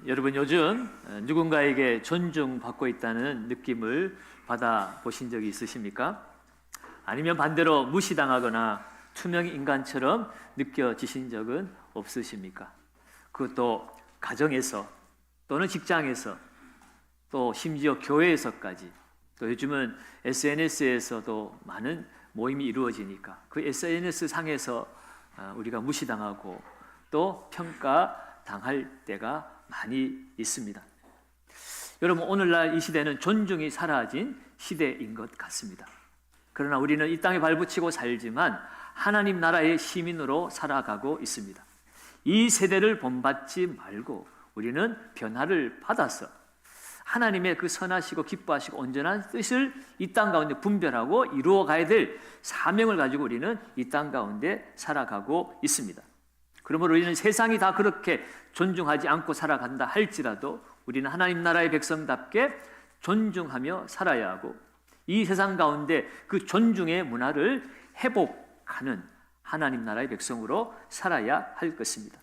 여러분 요즘 누군가에게 존중받고 있다는 느낌을 받아보신 적이 있으십니까? 아니면 반대로 무시당하거나 투명 인간처럼 느껴지신 적은 없으십니까? 그것도 가정에서 또는 직장에서 또 심지어 교회에서까지, 또 요즘은 SNS에서도 많은 모임이 이루어지니까 그 SNS 상에서 우리가 무시당하고 또 평가당할 때가 많이 있습니다. 여러분, 오늘날 이 시대는 존중이 사라진 시대인 것 같습니다. 그러나 우리는 이 땅에 발붙이고 살지만 하나님 나라의 시민으로 살아가고 있습니다. 이 세대를 본받지 말고 우리는 변화를 받아서 하나님의 그 선하시고 기뻐하시고 온전한 뜻을 이 땅 가운데 분별하고 이루어 가야 될 사명을 가지고 우리는 이 땅 가운데 살아가고 있습니다. 그러므로 우리는 세상이 다 그렇게 존중하지 않고 살아간다 할지라도 우리는 하나님 나라의 백성답게 존중하며 살아야 하고, 이 세상 가운데 그 존중의 문화를 회복하는 하나님 나라의 백성으로 살아야 할 것입니다.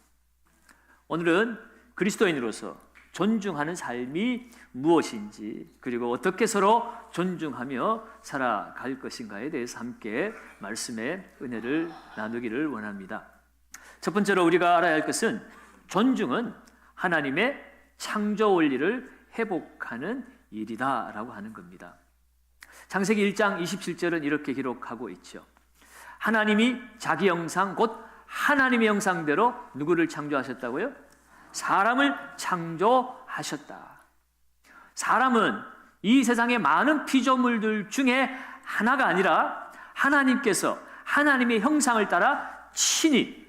오늘은 그리스도인으로서 존중하는 삶이 무엇인지, 그리고 어떻게 서로 존중하며 살아갈 것인가에 대해서 함께 말씀의 은혜를 나누기를 원합니다. 첫 번째로 우리가 알아야 할 것은 존중은 하나님의 창조 원리를 회복하는 일이다라고 하는 겁니다. 창세기 1장 27절은 이렇게 기록하고 있죠. 하나님이 자기 형상 곧 하나님의 형상대로 누구를 창조하셨다고요? 사람을 창조하셨다. 사람은 이 세상의 많은 피조물들 중에 하나가 아니라 하나님께서 하나님의 형상을 따라 친히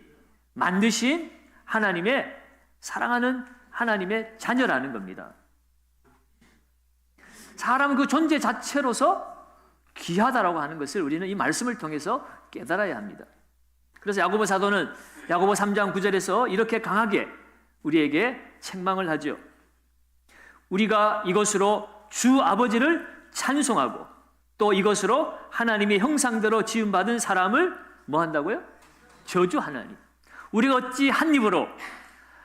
만드신 하나님의 사랑하는 하나님의 자녀라는 겁니다. 사람은 그 존재 자체로서 귀하다라고 하는 것을 우리는 이 말씀을 통해서 깨달아야 합니다. 그래서 야고보 사도는 야고보 3장 9절에서 이렇게 강하게 우리에게 책망을 하죠. 우리가 이것으로 주 아버지를 찬송하고 또 이것으로 하나님의 형상대로 지음받은 사람을 뭐 한다고요? 저주하나니. 우리가 어찌 한 입으로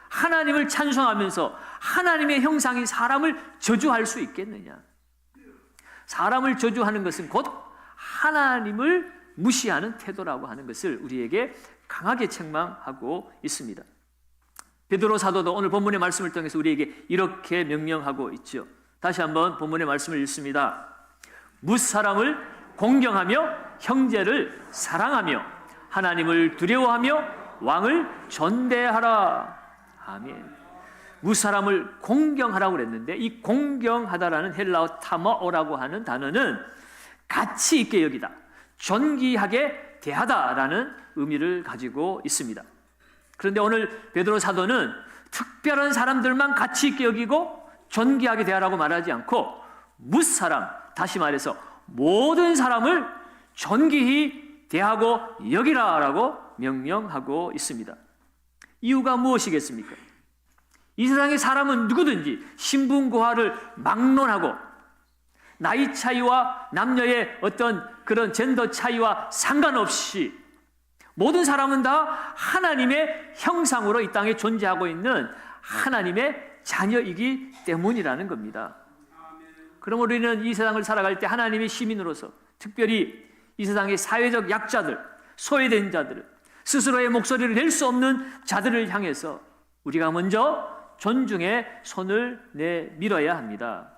하나님을 찬송하면서 하나님의 형상인 사람을 저주할 수 있겠느냐? 사람을 저주하는 것은 곧 하나님을 무시하는 태도라고 하는 것을 우리에게 강하게 책망하고 있습니다. 베드로 사도도 오늘 본문의 말씀을 통해서 우리에게 이렇게 명령하고 있죠. 다시 한번 본문의 말씀을 읽습니다. 무사람을 공경하며 형제를 사랑하며 하나님을 두려워하며 왕을 존대하라. 아멘. 무사람을 공경하라고 그랬는데 이 공경하다라는 헬라어 타마오라고 하는 단어는 가치 있게 여기다, 존귀하게 대하다라는 의미를 가지고 있습니다. 그런데 오늘 베드로 사도는 특별한 사람들만 가치 있게 여기고 존귀하게 대하라고 말하지 않고 무사람, 다시 말해서 모든 사람을 존귀히 대하고 여기라라고 명령하고 있습니다. 이유가 무엇이겠습니까? 이 세상의 사람은 누구든지 신분고하를 막론하고 나이 차이와 남녀의 어떤 그런 젠더 차이와 상관없이 모든 사람은 다 하나님의 형상으로 이 땅에 존재하고 있는 하나님의 자녀이기 때문이라는 겁니다. 그러므로 우리는 이 세상을 살아갈 때 하나님의 시민으로서 특별히 이 세상의 사회적 약자들, 소외된 자들, 스스로의 목소리를 낼 수 없는 자들을 향해서 우리가 먼저 존중의 손을 내밀어야 합니다.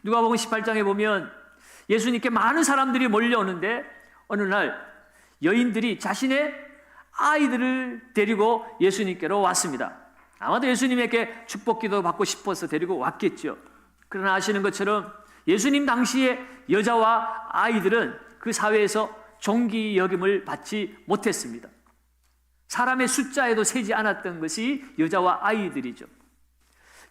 누가복음 18장에 보면 예수님께 많은 사람들이 몰려오는데 어느 날 여인들이 자신의 아이들을 데리고 예수님께로 왔습니다. 아마도 예수님에게 축복기도 받고 싶어서 데리고 왔겠죠. 그러나 아시는 것처럼 예수님 당시에 여자와 아이들은 그 사회에서 존귀 여김을 받지 못했습니다. 사람의 숫자에도 세지 않았던 것이 여자와 아이들이죠.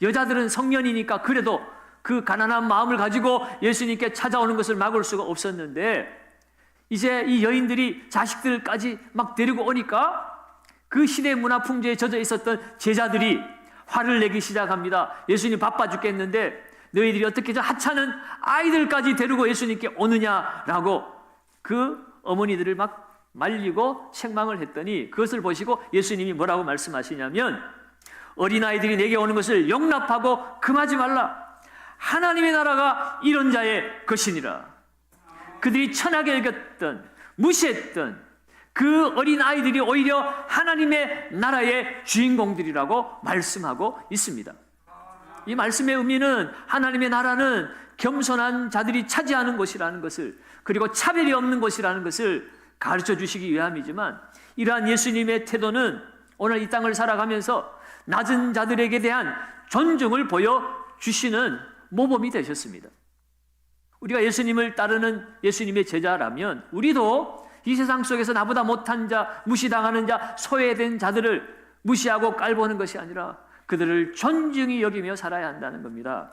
여자들은 성년이니까 그래도 그 가난한 마음을 가지고 예수님께 찾아오는 것을 막을 수가 없었는데 이제 이 여인들이 자식들까지 막 데리고 오니까 그 시대의 문화 풍조에 젖어 있었던 제자들이 화를 내기 시작합니다. 예수님 바빠 죽겠는데 너희들이 어떻게 저 하찮은 아이들까지 데리고 예수님께 오느냐라고 그 어머니들을 막 말리고 책망을 했더니 그것을 보시고 예수님이 뭐라고 말씀하시냐면 어린아이들이 내게 오는 것을 용납하고 금하지 말라. 하나님의 나라가 이런 자의 것이니라. 그들이 천하게 여겼던, 무시했던 그 어린아이들이 오히려 하나님의 나라의 주인공들이라고 말씀하고 있습니다. 이 말씀의 의미는 하나님의 나라는 겸손한 자들이 차지하는 곳이라는 것을, 그리고 차별이 없는 곳이라는 것을 가르쳐 주시기 위함이지만, 이러한 예수님의 태도는 오늘 이 땅을 살아가면서 낮은 자들에게 대한 존중을 보여주시는 모범이 되셨습니다. 우리가 예수님을 따르는 예수님의 제자라면 우리도 이 세상 속에서 나보다 못한 자, 무시당하는 자, 소외된 자들을 무시하고 깔보는 것이 아니라 그들을 존중히 여기며 살아야 한다는 겁니다.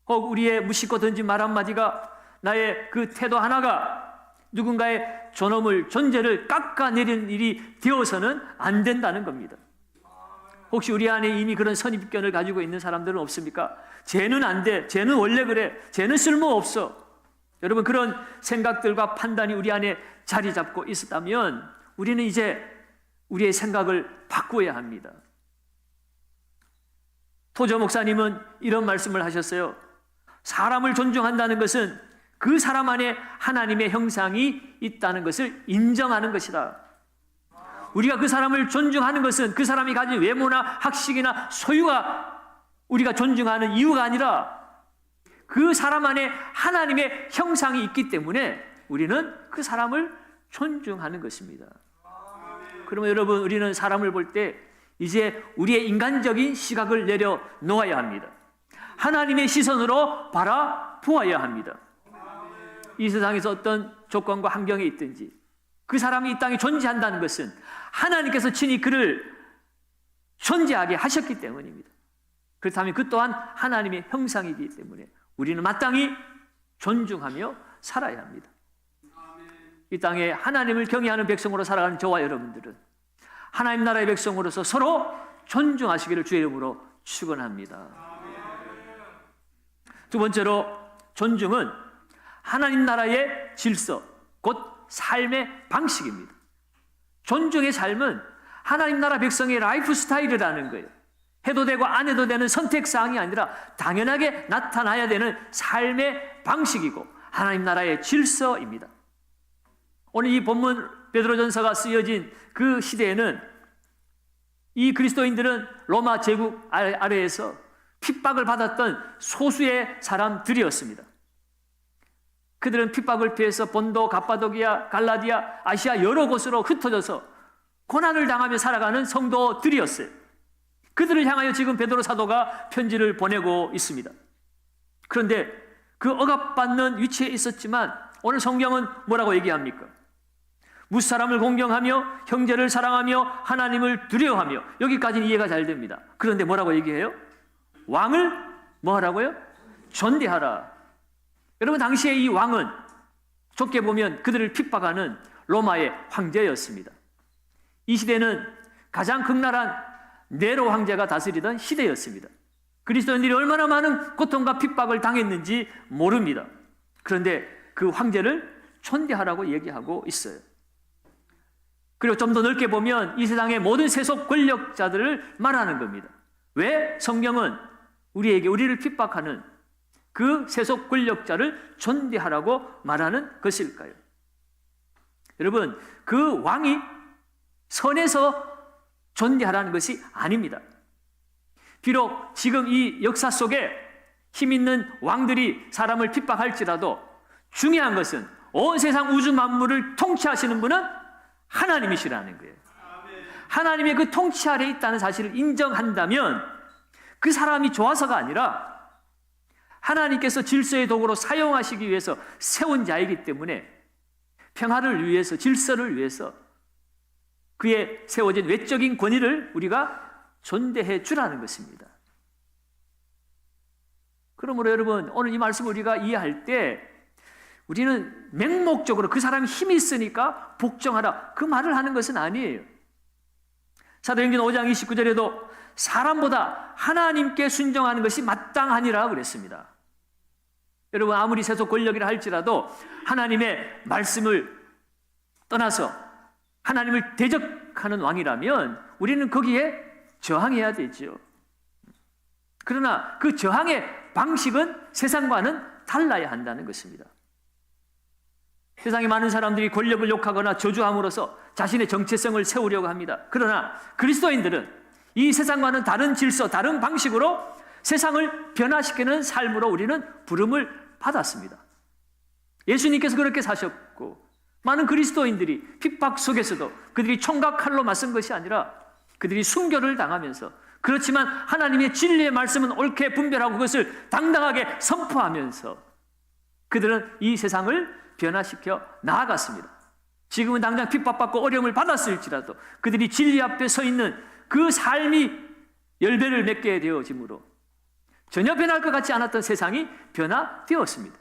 혹 우리의 무심코 던진 말 한마디가, 나의 그 태도 하나가 누군가의 존엄을, 존재를 깎아내리는 일이 되어서는 안 된다는 겁니다. 혹시 우리 안에 이미 그런 선입견을 가지고 있는 사람들은 없습니까? 쟤는 안 돼, 쟤는 원래 그래, 쟤는 쓸모없어. 여러분, 그런 생각들과 판단이 우리 안에 자리 잡고 있었다면 우리는 이제 우리의 생각을 바꾸어야 합니다. 토저 목사님은 이런 말씀을 하셨어요. 사람을 존중한다는 것은 그 사람 안에 하나님의 형상이 있다는 것을 인정하는 것이다. 우리가 그 사람을 존중하는 것은 그 사람이 가진 외모나 학식이나 소유가 우리가 존중하는 이유가 아니라 그 사람 안에 하나님의 형상이 있기 때문에 우리는 그 사람을 존중하는 것입니다. 그러면 여러분, 우리는 사람을 볼 때 이제 우리의 인간적인 시각을 내려놓아야 합니다. 하나님의 시선으로 바라보아야 합니다. 이 세상에서 어떤 조건과 환경에 있든지 그 사람이 이 땅에 존재한다는 것은 하나님께서 친히 그를 존재하게 하셨기 때문입니다. 그렇다면 그 또한 하나님의 형상이기 때문에 우리는 마땅히 존중하며 살아야 합니다. 이 땅에 하나님을 경외하는 백성으로 살아가는 저와 여러분들은 하나님 나라의 백성으로서 서로 존중하시기를 주의 이름으로 축원합니다. 두 번째로, 존중은 하나님 나라의 질서, 곧 삶의 방식입니다. 존중의 삶은 하나님 나라 백성의 라이프 스타일이라는 거예요. 해도 되고 안 해도 되는 선택사항이 아니라 당연하게 나타나야 되는 삶의 방식이고 하나님 나라의 질서입니다. 오늘 이 본문 베드로전서가 쓰여진 그 시대에는 이 그리스도인들은 로마 제국 아래에서 핍박을 받았던 소수의 사람들이었습니다. 그들은 핍박을 피해서 본도, 갑바도기아, 갈라디아, 아시아 여러 곳으로 흩어져서 고난을 당하며 살아가는 성도들이었어요. 그들을 향하여 지금 베드로 사도가 편지를 보내고 있습니다. 그런데 그 억압받는 위치에 있었지만 오늘 성경은 뭐라고 얘기합니까? 무사람을 공경하며 형제를 사랑하며 하나님을 두려워하며, 여기까지는 이해가 잘 됩니다. 그런데 뭐라고 얘기해요? 왕을 뭐 하라고요? 존대하라. 여러분, 당시에 이 왕은 좁게 보면 그들을 핍박하는 로마의 황제였습니다. 이 시대는 가장 극랄한 네로 황제가 다스리던 시대였습니다. 그리스도인들이 얼마나 많은 고통과 핍박을 당했는지 모릅니다. 그런데 그 황제를 존대하라고 얘기하고 있어요. 그리고 좀 더 넓게 보면 이 세상의 모든 세속 권력자들을 말하는 겁니다. 왜 성경은 우리를 핍박하는 그 세속 권력자를 존대하라고 말하는 것일까요? 여러분, 그 왕이 선에서 존대하라는 것이 아닙니다. 비록 지금 이 역사 속에 힘 있는 왕들이 사람을 핍박할지라도 중요한 것은 온 세상 우주 만물을 통치하시는 분은 하나님이시라는 거예요. 하나님의 그 통치 아래에 있다는 사실을 인정한다면 그 사람이 좋아서가 아니라 하나님께서 질서의 도구로 사용하시기 위해서 세운 자이기 때문에 평화를 위해서, 질서를 위해서 그의 세워진 외적인 권위를 우리가 존대해 주라는 것입니다. 그러므로 여러분, 오늘 이 말씀을 우리가 이해할 때 우리는 맹목적으로 그 사람이 힘이 있으니까 복종하라, 그 말을 하는 것은 아니에요. 사도행전 5장 29절에도 사람보다 하나님께 순종하는 것이 마땅하니라 그랬습니다. 여러분, 아무리 세속 권력이라 할지라도 하나님의 말씀을 떠나서 하나님을 대적하는 왕이라면 우리는 거기에 저항해야 되죠. 그러나 그 저항의 방식은 세상과는 달라야 한다는 것입니다. 세상에 많은 사람들이 권력을 욕하거나 저주함으로써 자신의 정체성을 세우려고 합니다. 그러나 그리스도인들은 이 세상과는 다른 질서, 다른 방식으로 세상을 변화시키는 삶으로 우리는 부름을 받았습니다. 예수님께서 그렇게 사셨고 많은 그리스도인들이 핍박 속에서도 그들이 총각 칼로 맞선 것이 아니라 그들이 순교를 당하면서, 그렇지만 하나님의 진리의 말씀은 옳게 분별하고 그것을 당당하게 선포하면서 그들은 이 세상을 변화시켜 나아갔습니다. 지금은 당장 핍박받고 어려움을 받았을지라도 그들이 진리 앞에 서 있는 그 삶이 열매를 맺게 되어지므로 전혀 변할 것 같지 않았던 세상이 변화되었습니다.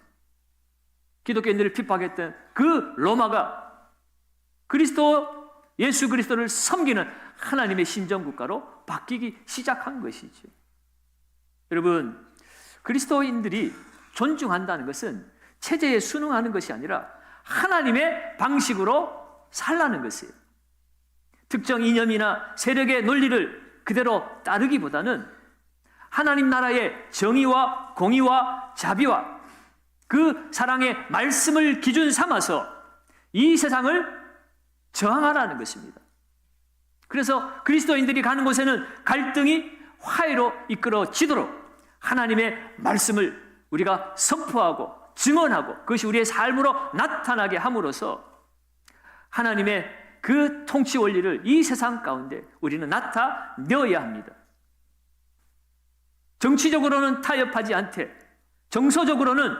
기독교인들을 핍박했던 그 로마가 예수 그리스도를 섬기는 하나님의 신정국가로 바뀌기 시작한 것이죠. 여러분, 그리스도인들이 존중한다는 것은 체제에 순응하는 것이 아니라 하나님의 방식으로 살라는 것이에요. 특정 이념이나 세력의 논리를 그대로 따르기보다는 하나님 나라의 정의와 공의와 자비와 그 사랑의 말씀을 기준 삼아서 이 세상을 저항하라는 것입니다. 그래서 그리스도인들이 가는 곳에는 갈등이 화해로 이끌어지도록 하나님의 말씀을 우리가 선포하고 증언하고 그것이 우리의 삶으로 나타나게 함으로써 하나님의 그 통치 원리를 이 세상 가운데 우리는 나타내어야 합니다. 정치적으로는 타협하지 않되 정서적으로는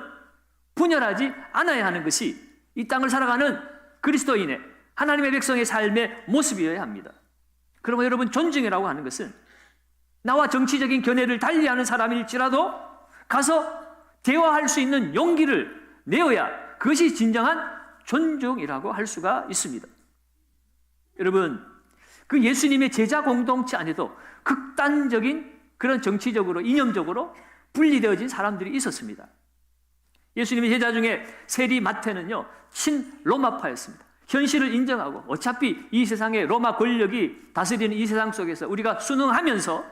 분열하지 않아야 하는 것이 이 땅을 살아가는 그리스도인의 하나님의 백성의 삶의 모습이어야 합니다. 그러면 여러분, 존중이라고 하는 것은 나와 정치적인 견해를 달리하는 사람일지라도 가서 대화할 수 있는 용기를 내어야 그것이 진정한 존중이라고 할 수가 있습니다. 여러분, 그 예수님의 제자 공동체 안에도 극단적인 그런 정치적으로 이념적으로 분리되어진 사람들이 있었습니다. 예수님의 제자 중에 세리 마태는요, 친로마파였습니다. 현실을 인정하고 어차피 이 세상의 로마 권력이 다스리는 이 세상 속에서 우리가 순응하면서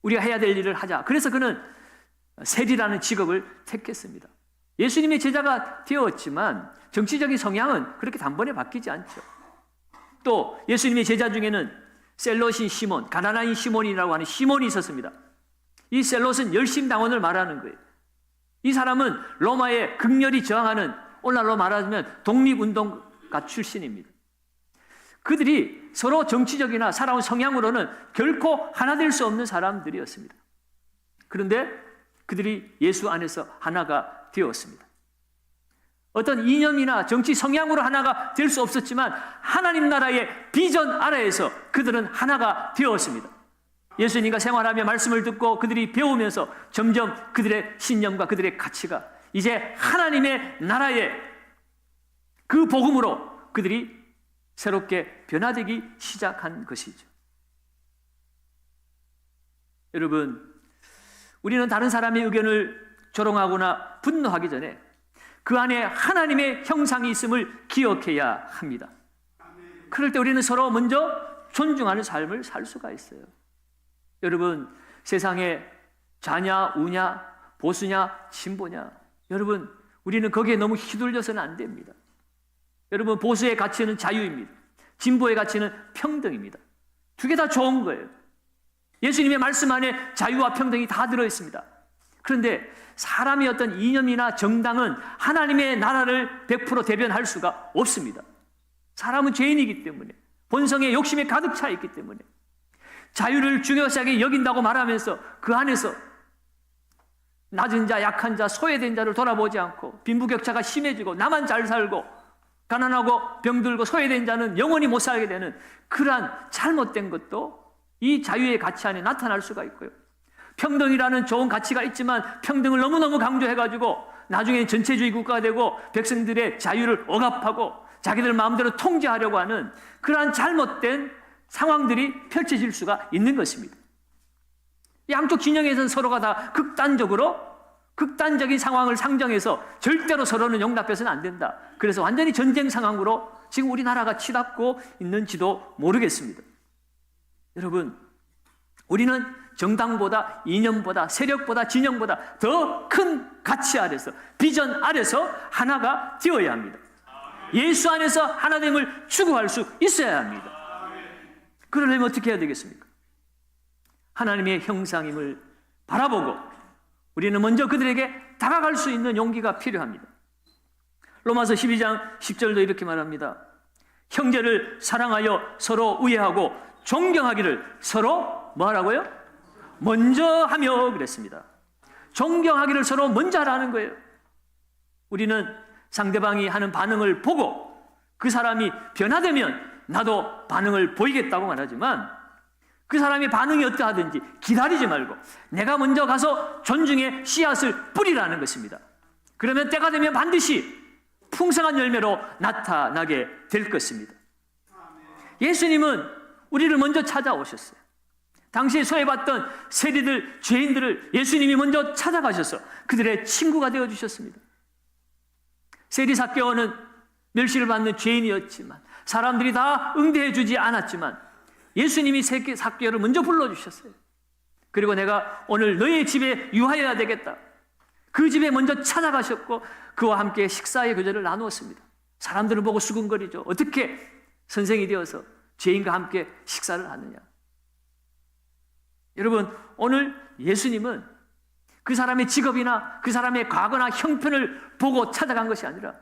우리가 해야 될 일을 하자. 그래서 그는 세리라는 직업을 택했습니다. 예수님의 제자가 되었지만 정치적인 성향은 그렇게 단번에 바뀌지 않죠. 또 예수님의 제자 중에는 셀롯인 시몬, 가나나인 시몬이라고 하는 시몬이 있었습니다. 이 셀롯은 열심당원을 말하는 거예요. 이 사람은 로마에 극렬히 저항하는, 오늘날로 말하자면 독립운동가 출신입니다. 그들이 서로 정치적이나 살아온 성향으로는 결코 하나 될 수 없는 사람들이었습니다. 그런데 그들이 예수 안에서 하나가 되었습니다. 어떤 이념이나 정치 성향으로 하나가 될 수 없었지만 하나님 나라의 비전 아래에서 그들은 하나가 되었습니다. 예수님과 생활하며 말씀을 듣고 그들이 배우면서 점점 그들의 신념과 그들의 가치가 이제 하나님의 나라의 그 복음으로 그들이 새롭게 변화되기 시작한 것이죠. 여러분, 우리는 다른 사람의 의견을 조롱하거나 분노하기 전에 그 안에 하나님의 형상이 있음을 기억해야 합니다. 그럴 때 우리는 서로 먼저 존중하는 삶을 살 수가 있어요. 여러분, 세상에 좌냐 우냐 보수냐 진보냐, 여러분, 우리는 거기에 너무 휘둘려서는 안 됩니다. 여러분, 보수의 가치는 자유입니다. 진보의 가치는 평등입니다. 두 개 다 좋은 거예요. 예수님의 말씀 안에 자유와 평등이 다 들어있습니다. 그런데 사람의 어떤 이념이나 정당은 하나님의 나라를 100% 대변할 수가 없습니다. 사람은 죄인이기 때문에, 본성의 욕심에 가득 차 있기 때문에 자유를 중요하게 여긴다고 말하면서 그 안에서 낮은 자, 약한 자, 소외된 자를 돌아보지 않고 빈부격차가 심해지고 나만 잘 살고 가난하고 병들고 소외된 자는 영원히 못 살게 되는 그러한 잘못된 것도 이 자유의 가치 안에 나타날 수가 있고요. 평등이라는 좋은 가치가 있지만 평등을 너무너무 강조해가지고 나중에는 전체주의 국가가 되고 백성들의 자유를 억압하고 자기들 마음대로 통제하려고 하는 그러한 잘못된 상황들이 펼쳐질 수가 있는 것입니다. 양쪽 진영에서는 서로가 다 극단적인 상황을 상정해서 절대로 서로는 용납해서는 안 된다. 그래서 완전히 전쟁 상황으로 지금 우리나라가 치닫고 있는지도 모르겠습니다. 여러분, 우리는 정당보다, 이념보다, 세력보다, 진영보다 더 큰 가치 아래서, 비전 아래서 하나가 되어야 합니다. 예수 안에서 하나됨을 추구할 수 있어야 합니다. 그러려면 어떻게 해야 되겠습니까? 하나님의 형상임을 바라보고 우리는 먼저 그들에게 다가갈 수 있는 용기가 필요합니다. 로마서 12장 10절도 이렇게 말합니다. 형제를 사랑하여 서로 우애하고 존경하기를 서로 뭐하라고요? 먼저 하며 그랬습니다. 존경하기를 서로 먼저 하라는 거예요. 우리는 상대방이 하는 반응을 보고 그 사람이 변화되면 나도 반응을 보이겠다고 말하지만 그 사람의 반응이 어떠하든지 기다리지 말고 내가 먼저 가서 존중의 씨앗을 뿌리라는 것입니다. 그러면 때가 되면 반드시 풍성한 열매로 나타나게 될 것입니다. 예수님은 우리를 먼저 찾아오셨어요. 당시에 소외받던 세리들, 죄인들을 예수님이 먼저 찾아가셔서 그들의 친구가 되어주셨습니다. 세리 삭개오는 멸시를 받는 죄인이었지만 사람들이 다 응대해 주지 않았지만 예수님이 삭개오를 먼저 불러주셨어요. 그리고 내가 오늘 너의 집에 유하여야 되겠다. 그 집에 먼저 찾아가셨고 그와 함께 식사의 교제를 나누었습니다. 사람들을 보고 수군거리죠. 어떻게 선생이 되어서 죄인과 함께 식사를 하느냐. 여러분, 오늘 예수님은 그 사람의 직업이나 그 사람의 과거나 형편을 보고 찾아간 것이 아니라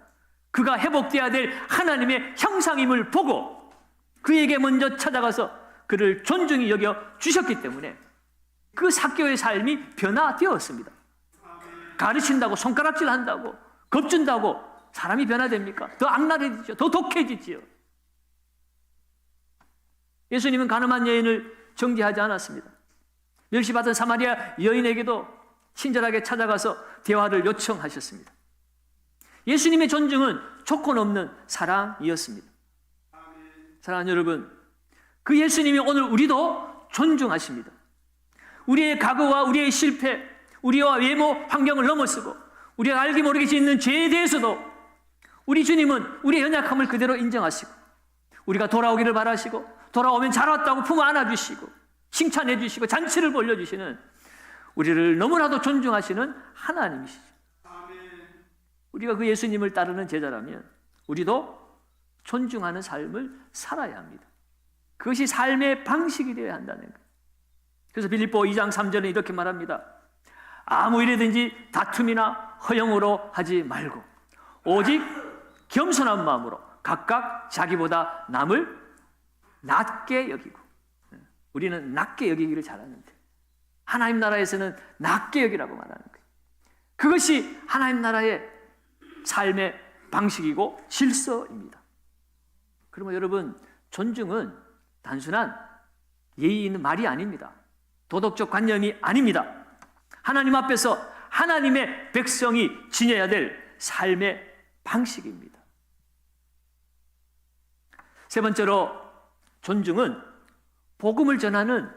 그가 회복되어야 될 하나님의 형상임을 보고 그에게 먼저 찾아가서 그를 존중히 여겨 주셨기 때문에 그 삭개오의 삶이 변화되었습니다. 가르친다고, 손가락질 한다고, 겁준다고 사람이 변화됩니까? 더 악랄해지죠. 더 독해지지요. 예수님은 가늠한 여인을 정죄하지 않았습니다. 멸시받은 사마리아 여인에게도 친절하게 찾아가서 대화를 요청하셨습니다. 예수님의 존중은 조건 없는 사랑이었습니다. 사랑하는 여러분, 그 예수님이 오늘 우리도 존중하십니다. 우리의 과거와 우리의 실패, 우리와 외모, 환경을 넘어서고 우리가 알게 모르게 짓는 죄에 대해서도 우리 주님은 우리의 연약함을 그대로 인정하시고 우리가 돌아오기를 바라시고 돌아오면 잘 왔다고 품 안아주시고 칭찬해 주시고 잔치를 벌려주시는 우리를 너무나도 존중하시는 하나님이시죠. 우리가 그 예수님을 따르는 제자라면 우리도 존중하는 삶을 살아야 합니다. 그것이 삶의 방식이 되어야 한다는 거예요. 그래서 빌립보 2장 3절에 이렇게 말합니다. 아무 일이든지 다툼이나 허영으로 하지 말고 오직 겸손한 마음으로 각각 자기보다 남을 낮게 여기고, 우리는 낮게 여기기를 잘하는데 하나님 나라에서는 낮게 여기라고 말하는 거예요. 그것이 하나님 나라의 삶의 방식이고 질서입니다. 그러면 여러분, 존중은 단순한 예의 있는 말이 아닙니다. 도덕적 관념이 아닙니다. 하나님 앞에서 하나님의 백성이 지녀야 될 삶의 방식입니다. 세 번째로, 존중은 복음을 전하는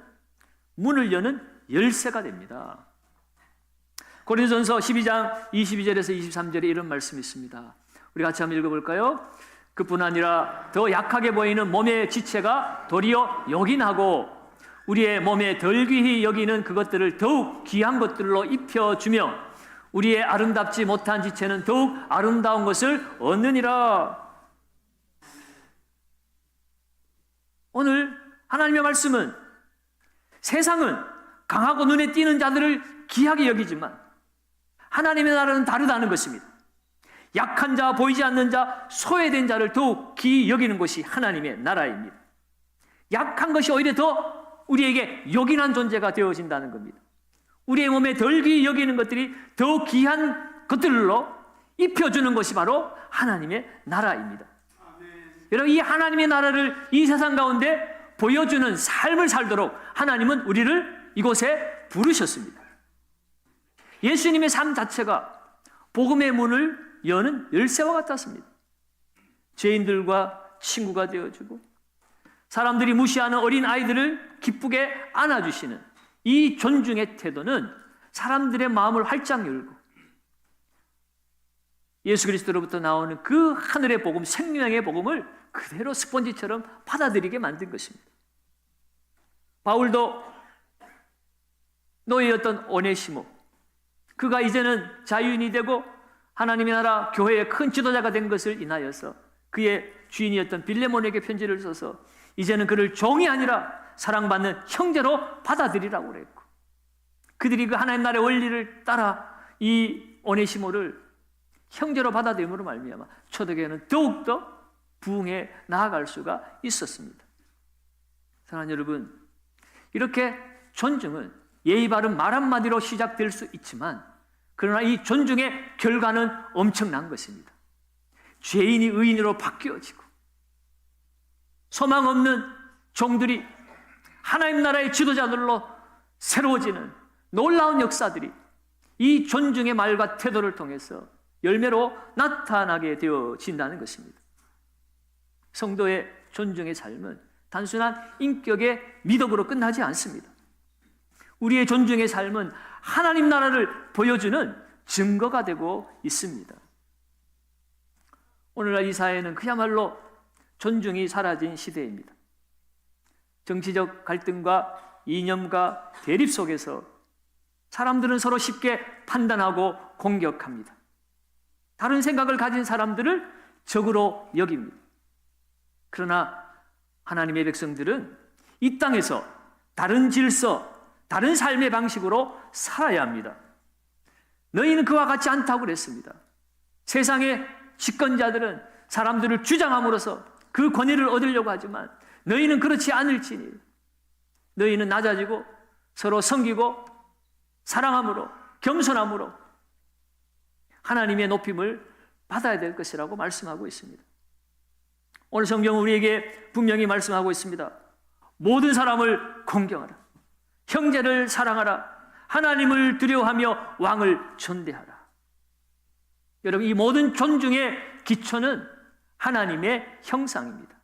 문을 여는 열쇠가 됩니다. 고린도전서 12장 22절에서 23절에 이런 말씀이 있습니다. 우리 같이 한번 읽어볼까요? 그뿐 아니라 더 약하게 보이는 몸의 지체가 도리어 요긴하고 우리의 몸에 덜 귀히 여기는 그것들을 더욱 귀한 것들로 입혀주며 우리의 아름답지 못한 지체는 더욱 아름다운 것을 얻느니라. 오늘 하나님의 말씀은 세상은 강하고 눈에 띄는 자들을 귀하게 여기지만 하나님의 나라는 다르다는 것입니다. 약한 자, 보이지 않는 자, 소외된 자를 더욱 귀히 여기는 것이 하나님의 나라입니다. 약한 것이 오히려 더 우리에게 요긴한 존재가 되어진다는 겁니다. 우리의 몸에 덜 귀히 여기는 것들이 더 귀한 것들로 입혀주는 것이 바로 하나님의 나라입니다. 여러분, 이 하나님의 나라를 이 세상 가운데 보여주는 삶을 살도록 하나님은 우리를 이곳에 부르셨습니다. 예수님의 삶 자체가 복음의 문을 여는 열쇠와 같았습니다. 죄인들과 친구가 되어주고 사람들이 무시하는 어린 아이들을 기쁘게 안아주시는 이 존중의 태도는 사람들의 마음을 활짝 열고 예수 그리스도로부터 나오는 그 하늘의 복음, 생명의 복음을 그대로 스펀지처럼 받아들이게 만든 것입니다. 바울도 노예였던 오네시모, 그가 이제는 자유인이 되고 하나님의 나라 교회의 큰 지도자가 된 것을 인하여서 그의 주인이었던 빌레몬에게 편지를 써서 이제는 그를 종이 아니라 사랑받는 형제로 받아들이라고 그랬고, 그들이 그 하나님 나라의 원리를 따라 이 오네시모를 형제로 받아들임으로 말미암아 초대교회는 더욱더 부흥해 나아갈 수가 있었습니다. 사랑하는 여러분, 이렇게 존중은 예의 바른 말 한마디로 시작될 수 있지만, 그러나 이 존중의 결과는 엄청난 것입니다. 죄인이 의인으로 바뀌어지고 소망 없는 종들이 하나님 나라의 지도자들로 새로워지는 놀라운 역사들이 이 존중의 말과 태도를 통해서 열매로 나타나게 되어진다는 것입니다. 성도의 존중의 삶은 단순한 인격의 미덕으로 끝나지 않습니다. 우리의 존중의 삶은 하나님 나라를 보여주는 증거가 되고 있습니다. 오늘날 이 사회는 그야말로 존중이 사라진 시대입니다. 정치적 갈등과 이념과 대립 속에서 사람들은 서로 쉽게 판단하고 공격합니다. 다른 생각을 가진 사람들을 적으로 여깁니다. 그러나 하나님의 백성들은 이 땅에서 다른 질서, 다른 삶의 방식으로 살아야 합니다. 너희는 그와 같지 않다고 그랬습니다. 세상의 집권자들은 사람들을 주장함으로써 그 권위를 얻으려고 하지만 너희는 그렇지 않을지니 너희는 낮아지고 서로 섬기고 사랑함으로, 겸손함으로 하나님의 높임을 받아야 될 것이라고 말씀하고 있습니다. 오늘 성경은 우리에게 분명히 말씀하고 있습니다. 모든 사람을 공경하라, 형제를 사랑하라, 하나님을 두려워하며 왕을 존대하라. 여러분, 이 모든 존중의 기초는 하나님의 형상입니다.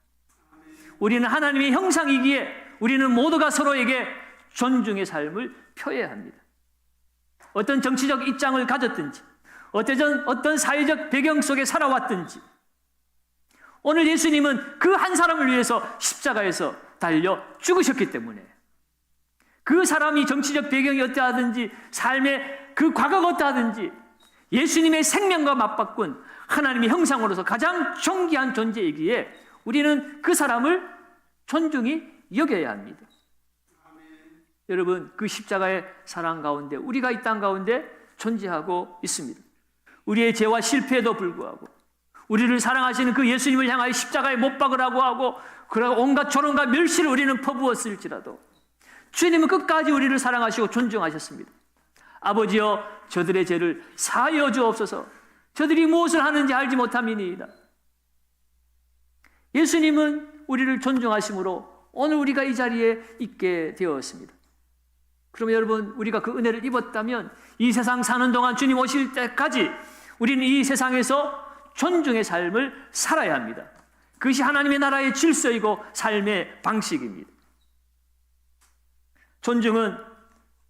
우리는 하나님의 형상이기에 우리는 모두가 서로에게 존중의 삶을 표해야 합니다. 어떤 정치적 입장을 가졌든지, 어떤 사회적 배경 속에 살아왔든지, 오늘 예수님은 그 한 사람을 위해서 십자가에서 달려 죽으셨기 때문에 그 사람이 정치적 배경이 어떠하든지 삶의 그 과거가 어떠하든지 예수님의 생명과 맞바꾼 하나님의 형상으로서 가장 존귀한 존재이기에 우리는 그 사람을 존중히 여겨야 합니다. 여러분, 그 십자가의 사랑 가운데 우리가 이 땅 가운데 존재하고 있습니다. 우리의 죄와 실패에도 불구하고 우리를 사랑하시는 그 예수님을 향하여 십자가에 못 박으라고 하고 그러고 온갖 조롱과 멸시를 우리는 퍼부었을지라도 주님은 끝까지 우리를 사랑하시고 존중하셨습니다. 아버지여, 저들의 죄를 사하여 주옵소서. 저들이 무엇을 하는지 알지 못함이니이다. 예수님은 우리를 존중하심으로 오늘 우리가 이 자리에 있게 되었습니다. 그러면 여러분, 우리가 그 은혜를 입었다면 이 세상 사는 동안 주님 오실 때까지 우리는 이 세상에서 존중의 삶을 살아야 합니다. 그것이 하나님의 나라의 질서이고 삶의 방식입니다. 존중은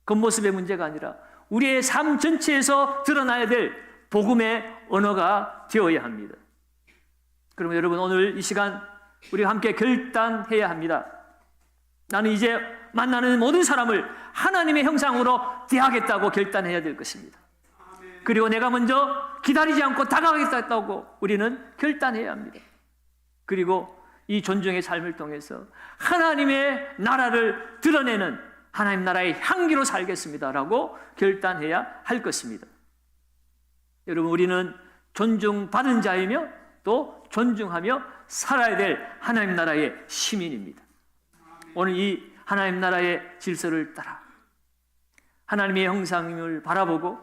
겉모습의 문제가 아니라 우리의 삶 전체에서 드러나야 될 복음의 언어가 되어야 합니다. 그러면 여러분, 오늘 이 시간 우리가 함께 결단해야 합니다. 나는 이제 만나는 모든 사람을 하나님의 형상으로 대하겠다고 결단해야 될 것입니다. 그리고 내가 먼저 기다리지 않고 다가가겠다고 우리는 결단해야 합니다. 그리고 이 존중의 삶을 통해서 하나님의 나라를 드러내는 하나님 나라의 향기로 살겠습니다라고 결단해야 할 것입니다. 여러분, 우리는 존중받은 자이며 또 존중하며 살아야 될 하나님 나라의 시민입니다. 오늘 이 하나님 나라의 질서를 따라 하나님의 형상을 바라보고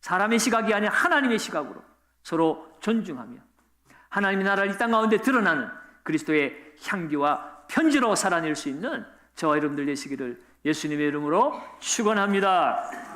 사람의 시각이 아닌 하나님의 시각으로 서로 존중하며 하나님의 나라를 이 땅 가운데 드러나는 그리스도의 향기와 편지로 살아낼 수 있는 저와 여러분들 되시기를 예수님의 이름으로 축원합니다.